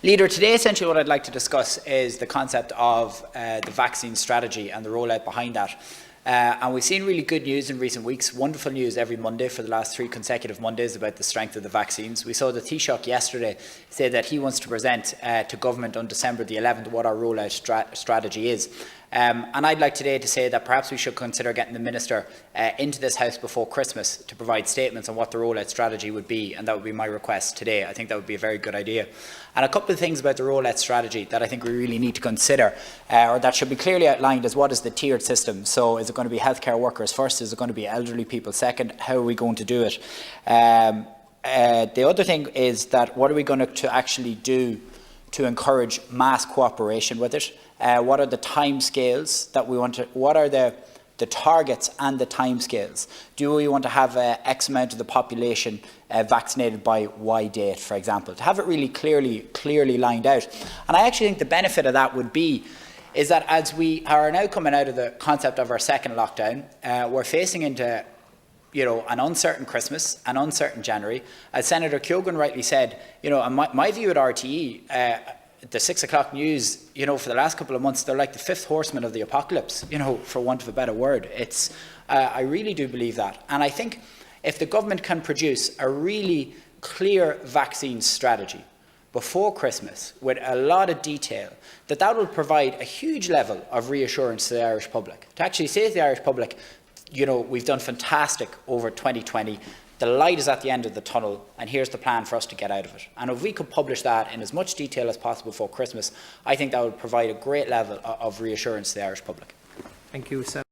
Leader, today essentially what I'd like to discuss is the concept of the vaccine strategy and the rollout behind that. And we've seen really good news in recent weeks, wonderful news every Monday for the last 3 consecutive Mondays about the strength of the vaccines. We saw the Taoiseach yesterday say that he wants to present to Government on December the 11th what our rollout strategy is. And I'd like today to say that perhaps we should consider getting the Minister into this House before Christmas to provide statements on what the rollout strategy would be, and that would be my request today. I think that would be a very good idea. And a couple of things about the rollout strategy that I think we really need to consider, or that should be clearly outlined, is what is the tiered system. So is it going to be healthcare workers first? Is it going to be elderly people second? How are we going to do it? The other thing is that what are we going to actually do to encourage mass cooperation with it? What are the timescales that we want to? What are the targets and the timescales? Do we want to have X amount of the population vaccinated by Y date, for example? To have it really clearly lined out. And I actually think the benefit of that would be is that as we are now coming out of the concept of our second lockdown, we're facing into an uncertain Christmas, an uncertain January. As Senator Keoghan rightly said, my view at RTE, the 6 o'clock news, for the last couple of months, they're like the fifth horseman of the apocalypse, for want of a better word. I really do believe that. And I think if the government can produce a really clear vaccine strategy before Christmas with a lot of detail, that will provide a huge level of reassurance to the Irish public. To actually say to the Irish public, we've done fantastic over 2020. The light is at the end of the tunnel, and here's the plan for us to get out of it. And if we could publish that in as much detail as possible before Christmas, I think that would provide a great level of reassurance to the Irish public. Thank you, Senator.